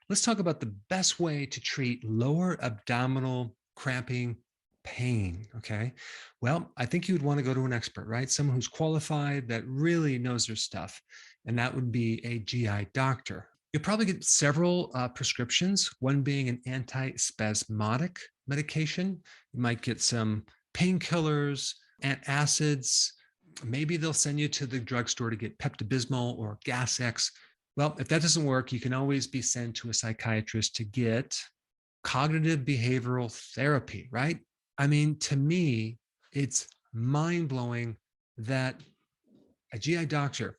Let's talk about the best way to treat lower abdominal cramping pain. Okay. Well, I think you would want to go to an expert, right? Someone who's qualified that really knows their stuff. And that would be a GI doctor. You'll probably get several prescriptions, one being an antispasmodic medication. You might get some painkillers, antacids. Maybe they'll send you to the drugstore to get Pepto-Bismol or Gas-X. Well, if that doesn't work, you can always be sent to a psychiatrist to get cognitive behavioral therapy, right? I mean, to me, it's mind-blowing that a GI doctor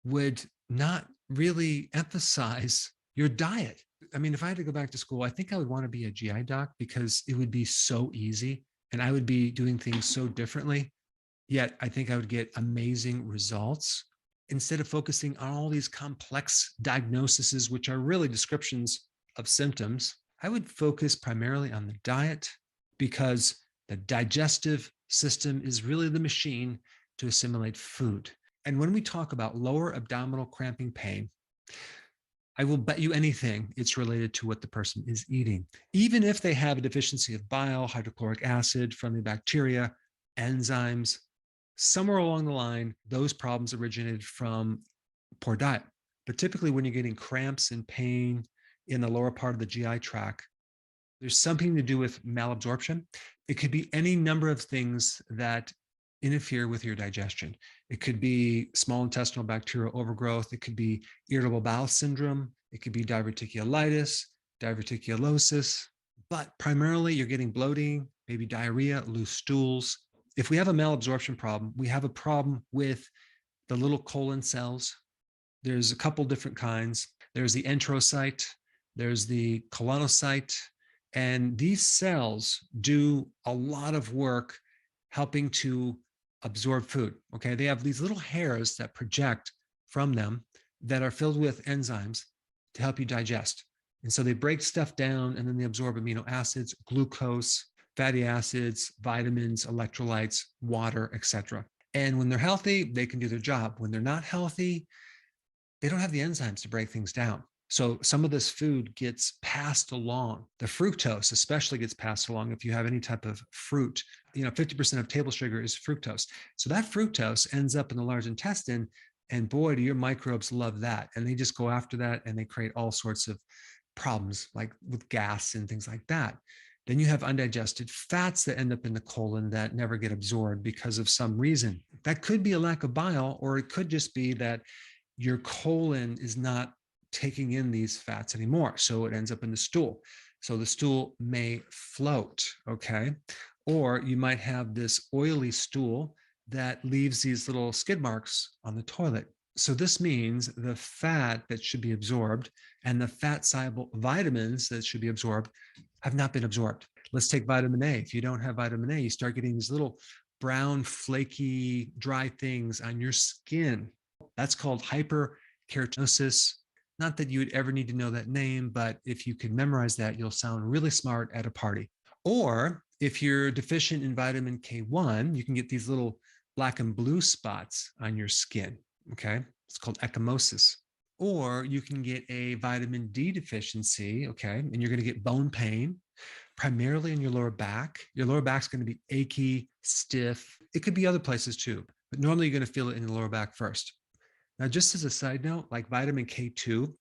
would not really emphasize your diet. I mean, if I had to go back to school, I think I would want to be a GI doc because it would be so easy and I would be doing things so differently. Yet I think I would get amazing results instead of focusing on all these complex diagnoses, which are really descriptions of symptoms. I would focus primarily on the diet because the digestive system is really the machine to assimilate food. And when we talk about lower abdominal cramping pain, I will bet you anything it's related to what the person is eating. Even if they have a deficiency of bile, hydrochloric acid, friendly bacteria, enzymes, somewhere along the line, those problems originated from poor diet. But typically when you're getting cramps and pain in the lower part of the GI tract, there's something to do with malabsorption. It could be any number of things that interfere with your digestion. It could be small intestinal bacterial overgrowth. It could be irritable bowel syndrome. It could be diverticulitis, diverticulosis, but primarily you're getting bloating, maybe diarrhea, loose stools. If we have a malabsorption problem, we have a problem with the little colon cells. There's a couple different kinds. There's the enterocyte, there's the colonocyte, and these cells do a lot of work helping to absorb food. Okay, they have these little hairs that project from them that are filled with enzymes to help you digest. And so they break stuff down and then they absorb amino acids, glucose, fatty acids, vitamins, electrolytes, water, etc. And when they're healthy, they can do their job. When they're not healthy, they don't have the enzymes to break things down. So some of this food gets passed along. The fructose especially gets passed along if you have any type of fruit. 50% of table sugar is fructose. So that fructose ends up in the large intestine, and boy, do your microbes love that. And they just go after that and they create all sorts of problems like with gas and things like that. Then you have undigested fats that end up in the colon that never get absorbed because of some reason. That could be a lack of bile, or it could just be that your colon is not taking in these fats anymore. So it ends up in the stool. So the stool may float, okay? Or you might have this oily stool that leaves these little skid marks on the toilet. So this means the fat that should be absorbed and the fat-soluble vitamins that should be absorbed have not been absorbed. Let's take vitamin A. If you don't have vitamin A, you start getting these little brown, flaky, dry things on your skin. That's called hyperkeratosis. Not that you would ever need to know that name, but if you can memorize that, you'll sound really smart at a party. Or if you're deficient in vitamin K1, you can get these little black and blue spots on your skin, okay? It's called ecchymosis. Or you can get a vitamin D deficiency, okay? And you're gonna get bone pain, primarily in your lower back. Your lower back's gonna be achy, stiff. It could be other places too, but normally you're gonna feel it in the lower back first. Now, just as a side note, like vitamin K2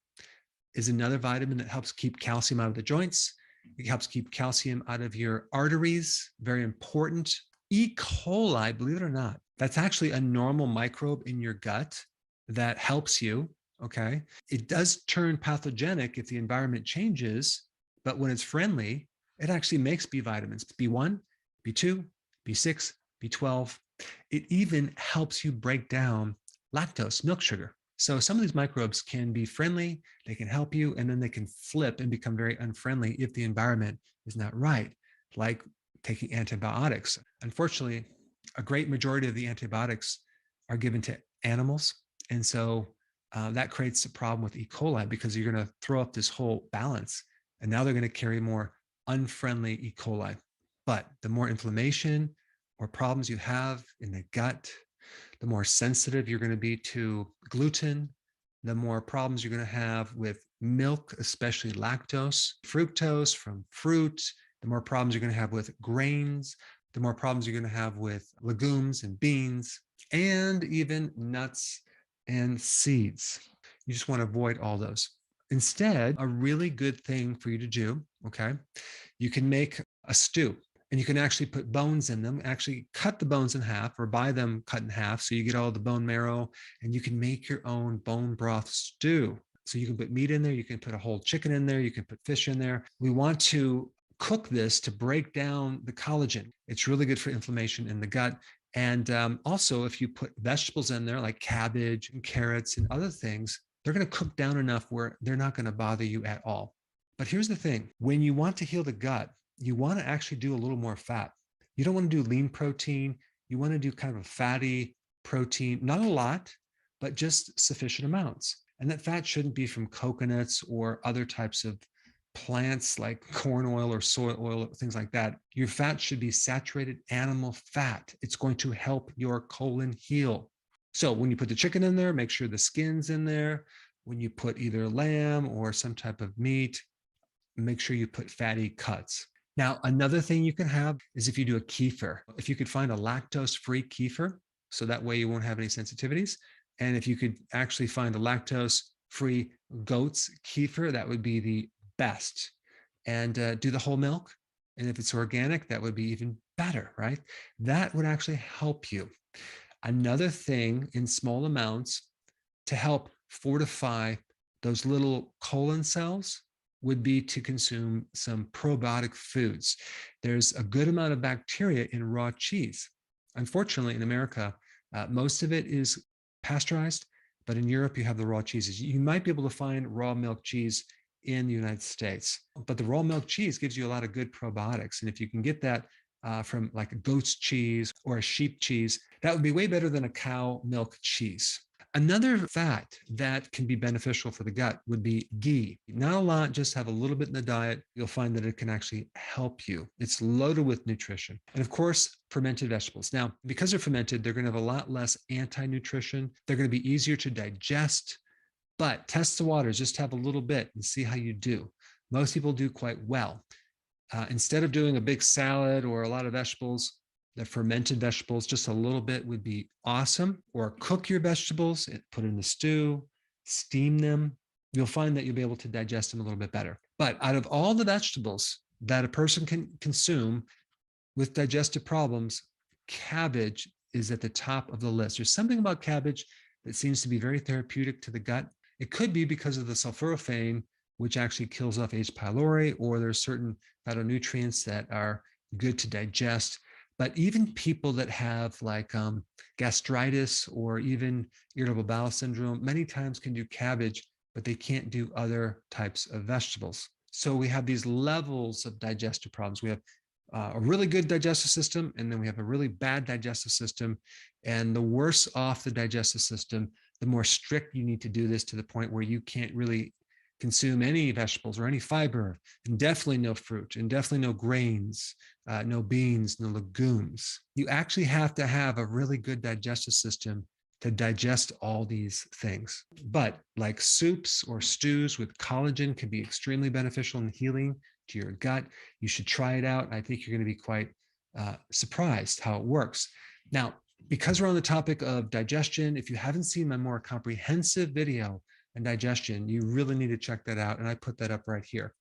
is another vitamin that helps keep calcium out of the joints. It helps keep calcium out of your arteries, very important. E. coli, believe it or not, that's actually a normal microbe in your gut that helps you, okay? It does turn pathogenic if the environment changes, but when it's friendly, it actually makes B vitamins, B1, B2, B6, B12. It even helps you break down lactose, milk sugar. So some of these microbes can be friendly, they can help you, and then they can flip and become very unfriendly if the environment is not right, like taking antibiotics. Unfortunately, a great majority of the antibiotics are given to animals. And so that creates a problem with E. coli because you're going to throw up this whole balance. And now they're going to carry more unfriendly E. coli. But the more inflammation or problems you have in the gut, the more sensitive you're going to be to gluten, the more problems you're going to have with milk, especially lactose, fructose from fruit, the more problems you're going to have with grains, the more problems you're going to have with legumes and beans, and even nuts and seeds. You just want to avoid all those. Instead, a really good thing for you to do, okay, you can make a stew. And you can actually put bones in them, actually cut the bones in half or buy them cut in half so you get all the bone marrow, and you can make your own bone broth stew. So you can put meat in there, you can put a whole chicken in there, you can put fish in there. We want to cook this to break down the collagen. It's really good for inflammation in the gut. And also, if you put vegetables in there like cabbage and carrots and other things, they're going to cook down enough where they're not going to bother you at all. But here's the thing. When you want to heal the gut, you want to actually do a little more fat. You don't want to do lean protein. You want to do kind of a fatty protein, not a lot, but just sufficient amounts. And that fat shouldn't be from coconuts or other types of plants like corn oil or soy oil, things like that. Your fat should be saturated animal fat. It's going to help your colon heal. So when you put the chicken in there, make sure the skin's in there. When you put either lamb or some type of meat, make sure you put fatty cuts. Now, another thing you can have is if you do a kefir, if you could find a lactose-free kefir, so that way you won't have any sensitivities. And if you could actually find a lactose-free goat's kefir, that would be the best. And do the whole milk. And if it's organic, that would be even better, right? That would actually help you. Another thing in small amounts to help fortify those little colon cells would be to consume some probiotic foods. There's a good amount of bacteria in raw cheese. Unfortunately, in America, most of it is pasteurized, but in Europe, you have the raw cheeses. You might be able to find raw milk cheese in the United States, but the raw milk cheese gives you a lot of good probiotics. And if you can get that from like a goat's cheese or a sheep cheese, that would be way better than a cow milk cheese. Another fat that can be beneficial for the gut would be ghee. Not a lot, just have a little bit in the diet. You'll find that it can actually help you. It's loaded with nutrition. And of course, fermented vegetables. Now, because they're fermented, they're going to have a lot less anti-nutrition. They're going to be easier to digest, but test the waters, just have a little bit and see how you do. Most people do quite well. Instead of doing a big salad or a lot of vegetables, the fermented vegetables, just a little bit would be awesome. Or cook your vegetables, put in the stew, steam them. You'll find that you'll be able to digest them a little bit better. But out of all the vegetables that a person can consume with digestive problems, cabbage is at the top of the list. There's something about cabbage that seems to be very therapeutic to the gut. It could be because of the sulforaphane, which actually kills off H. pylori, or there's certain phytonutrients that are good to digest. But even people that have like gastritis or even irritable bowel syndrome, many times can do cabbage, but they can't do other types of vegetables. So we have these levels of digestive problems. We have a really good digestive system, and then we have a really bad digestive system. And the worse off the digestive system, the more strict you need to do this to the point where you can't really consume any vegetables or any fiber, and definitely no fruit, and definitely no grains, no beans, no legumes. You actually have to have a really good digestive system to digest all these things. But like soups or stews with collagen can be extremely beneficial in healing to your gut. You should try it out. I think you're going to be quite surprised how it works. Now, because we're on the topic of digestion, if you haven't seen my more comprehensive video and digestion, you really need to check that out. And I put that up right here.